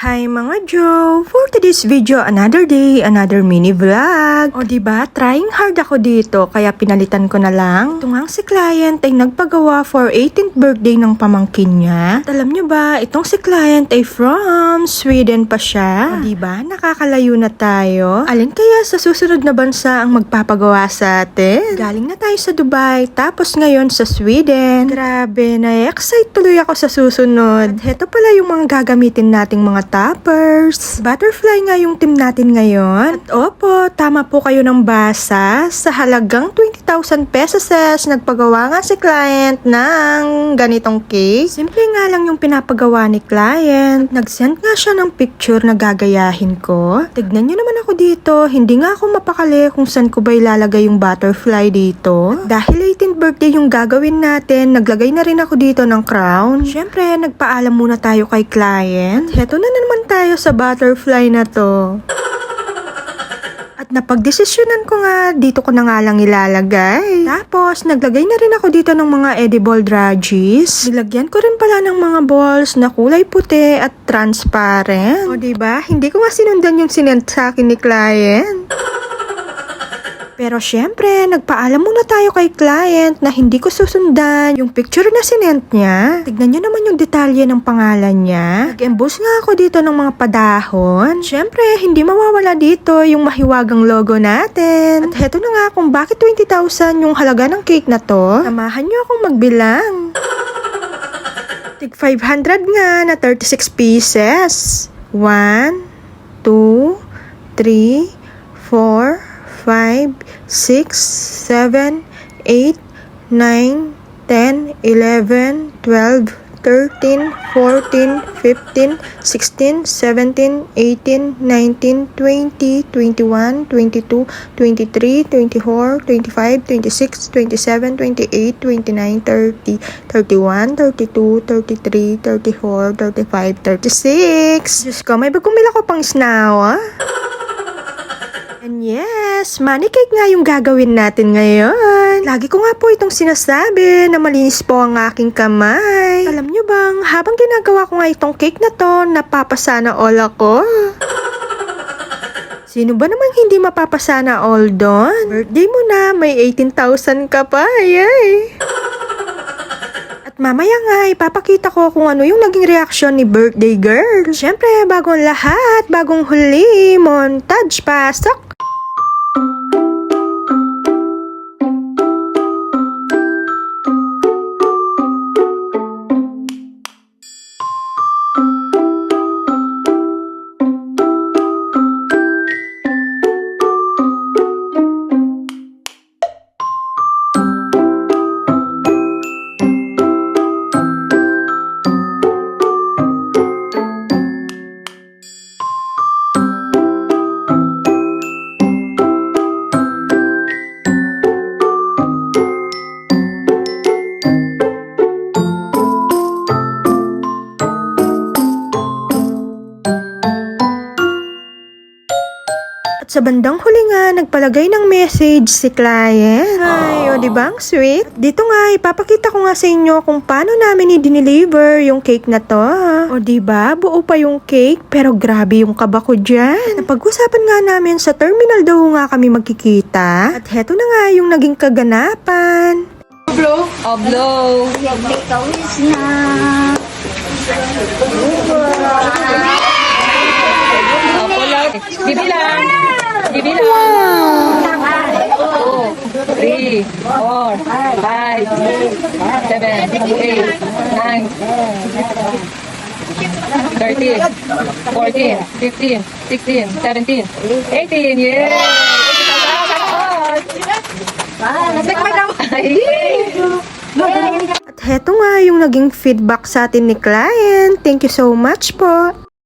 Hi mga Joe! For today's video, another day, another mini vlog. O diba, trying hard ako dito kaya pinalitan ko na lang. Ito nga si client ay nagpagawa for 18th birthday ng pamangkin niya. At alam nyo ba, itong si client ay from Sweden pa siya. O diba, nakakalayo na tayo. Alin kaya sa susunod na bansa ang magpapagawa sa atin? Galing na tayo sa Dubai, tapos ngayon sa Sweden. Grabe, na-excite tuloy ako sa susunod. At heto pala yung mga gagamitin nating mga toppers. Butterfly nga yung team natin ngayon. At opo, tama po kayo ng basa. Sa halagang 20,000 pesos nagpagawa nga si client ng ganitong cake. Simple nga lang yung pinapagawa ni client. Nag-send nga siya ng picture na gagayahin ko. Tignan nyo naman ako dito. Hindi nga ako mapakali kung saan ko ba ilalagay yung butterfly dito. At dahil 18th birthday yung gagawin natin, naglagay na rin ako dito ng crown. Syempre, nagpaalam muna tayo kay client. Heto na naman tayo sa butterfly na to. At napagdesisyonan ko nga, dito ko na nga lang ilalagay. Tapos, naglagay na rin ako dito ng mga edible draggies. Nilagyan ko rin pala ng mga balls na kulay puti at transparent. O diba, hindi ko nga sinundan yung sinend sa akin ni client. Pero syempre, nagpaalam muna tayo kay client na hindi ko susundan yung picture na sinend niya. Tignan nyo naman yung detalye ng pangalan niya. Nag-emboss nga ako dito ng mga padahon. Syempre, hindi mawawala dito yung mahiwagang logo natin. At heto na nga kung bakit 20,000 yung halaga ng cake na to. Samahan nyo akong magbilang. Tig 500 nga na 36 pieces. 1, 2, 3, 4, 5, 6, 7, 8, 9, 10, 11, 12, 13, 14, 15, 16, 17, 18, 19, 20, 21, 22, 23, 24, 25, 26, 27, 28, 29, 30, 31, 32, 33, 34, 35, 36. Diyos ko, may bagong mila ko pang snawa. And yes, money cake nga yung gagawin natin ngayon. Lagi ko nga po itong sinasabi na malinis po ang aking kamay. Alam nyo bang, habang ginagawa ko nga itong cake na to, napapasana all ako. Sino ba namang hindi mapapasana all doon? Birthday mo na, may 18,000 ka pa, yay! At mamaya nga, ipapakita ko kung ano yung naging reaksyon ni birthday girl. Siyempre, bagong lahat, bagong huli, montage, pasok! Sa bandang huli nga, nagpalagay ng message si client. Ay, o diba ang sweet? Dito nga, ipapakita ko nga sa inyo kung paano namin i-deliver yung cake na to. O diba, buo pa yung cake, pero grabe yung kaba ko dyan. Napag-usapan nga namin sa terminal daw nga kami magkikita. At heto na nga yung naging kaganapan. Blow. Oh, blow. Ikaw is na. Bibilang. Bibilang. 2, 3, 4, 5, 7, 8, 9, 13, 14, 15, 16, 17, 18. Yay! At heto nga yung naging feedback sa atin ni client. Thank you so much po.